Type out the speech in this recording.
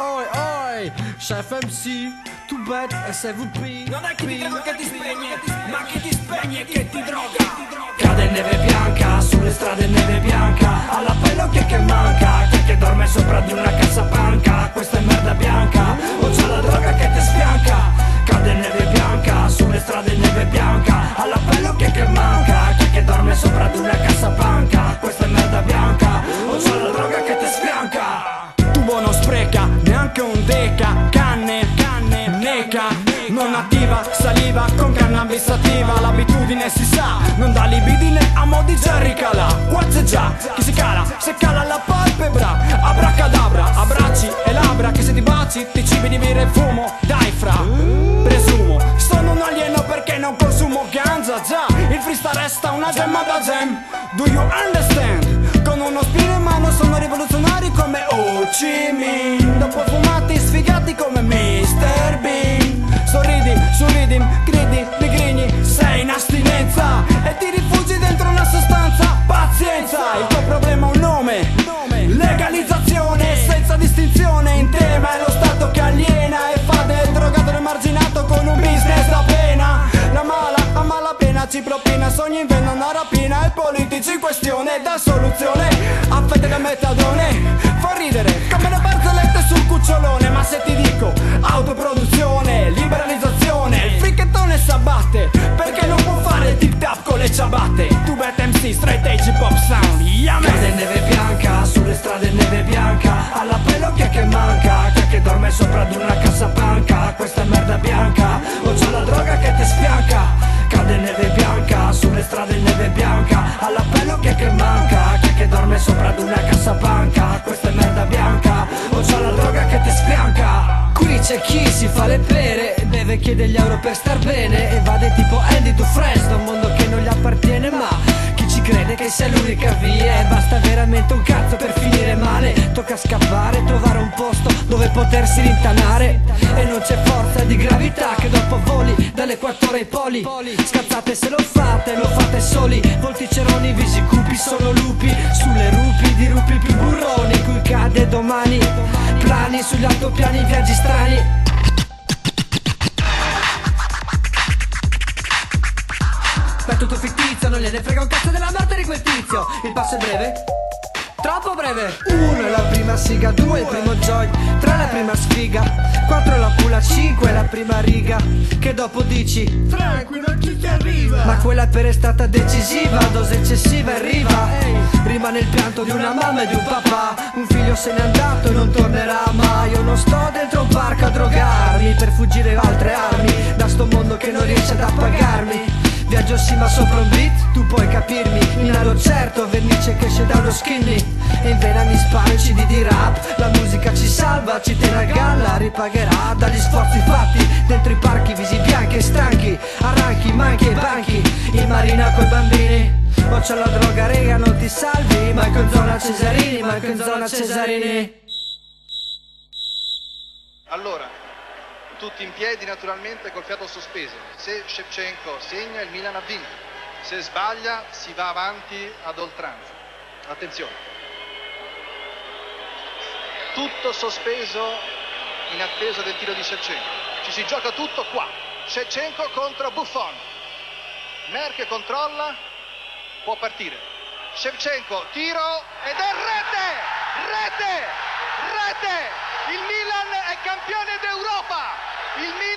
oi oi, Chef MC, tu bet SVP. Non è chi ti droga che ti spegne, ma chi ti spegne e che ti droga. Cade neve bianca, sulle strade neve bianca, all'appello che manca, chi è che dorme sopra di una cassapanca, questa è merda bianca, o c'è la droga che ti sfianca. Cade neve bianca, sulle strade neve bianca, all'appello che manca, chi è che dorme sopra di una cassapanca, questa è merda bianca, o c'è la droga che ti sfianca. Tubo non spreca, neanche un deca, canne, neca, non attiva, saliva con cannabis attiva, l'abitudine si sa, non dà libidine a mo' di Jerry Calà. Qua c'è già, chi si cala, se cala la palpebra, abracadabra, abbracci e labbra, che se ti baci ti cibi di birra e fumo, dai fra, presumo, sono un alieno perché non consumo ganza, già, il freestyle resta una gemma da gem, do you understand? Con uno spino in mano sono rivoluzionari come Ho Chi Minh, dopo fumati sfigati come Mr. Bean. Sorridi, sorridi, gridi, digrigni, sei in astinenza e ti rifugi dentro una sostanza, pazienza. Il tuo problema ha un nome, legalizzazione senza distinzione, in tema è lo Stato che aliena e fa del drogato l'emarginato con un business da pena. La malapena ci propina, sogni inventa una rapina e politici in questione da soluzione, affette da metadone, fa ridere come le barzellette sul cucciolone. Ma se ti dico autoproduzione, liberalizzazione, il fricchettone s'abbatte perché non può fare il tic tac con le ciabatte. Tu bet MC, straight edge hip hop sound, yeah man. Cade neve bianca, sulle strade neve bianca, all'appello che manca, chi è che dorme sopra di una cassapanca, questa è merda bianca, o c'è la droga che ti sfianca. Cade neve bianca, sulle strade neve bianca, all'appello che manca, chi è che dorme sopra di una cassapanca, questa è merda bianca, o c'è la droga che ti sfianca. Qui c'è chi si fa le pere, beve, chiede gli euro per star bene, evade tipo Andy Dufresne da un mondo che non gli appartiene. Ma chi ci crede che sia l'unica via, e basta veramente un cazzo per finire male. Tocca scappare, trovare un posto dove potersi rintanare, e non c'è forza di gravità che dopo voli dall'equatore ai poli. Scazzate se lo fate soli, volticeroni, visi cupi, sono lupi sulle rupi di rupi più burroni, cui cade domani, plani sugli altopiani, viaggi strani. È tutto fittizio, non gliene frega un cazzo della morte di quel tizio. Il passo è breve, troppo breve. 1 è la prima siga, 2 il primo joint, 3 la prima sfiga, 4 la pula, 5 la prima riga, che dopo dici Tranquillo, chi ti arriva? ma quella per è stata decisiva, dose eccessiva arriva. Rimane il pianto di una mamma e di un papà, un figlio se n'è andato e non tornerà mai. Io non sto dentro un parco a drogarmi per fuggire altre armi da sto mondo che non riesce ad appagarmi. Viaggio sì ma sopra un beat, tu puoi capirmi. Inalo certo, vernice che esce dallo skinny, e in vena mi sparo i CD di rap. La musica ci salva, ci tiene a galla, ripagherà dagli sforzi fatti dentro i parchi, visi bianchi e stanchi, arranchi, manchi e banchi, in marina coi bambini. O c'è la droga, rega, non ti salvi, manco in zona Cesarini, manco in zona Cesarini. Allora, tutti in piedi naturalmente col fiato sospeso. Se Shevchenko segna, il Milan ha vinto. Se sbaglia si va avanti ad oltranza. Attenzione. Tutto sospeso in attesa del tiro di Shevchenko. Ci si gioca tutto qua. Shevchenko contro Buffon. Merck controlla, può partire. Shevchenko, tiro ed è rete! Rete! Rete! Il Milan è campione d'Europa! Il Milan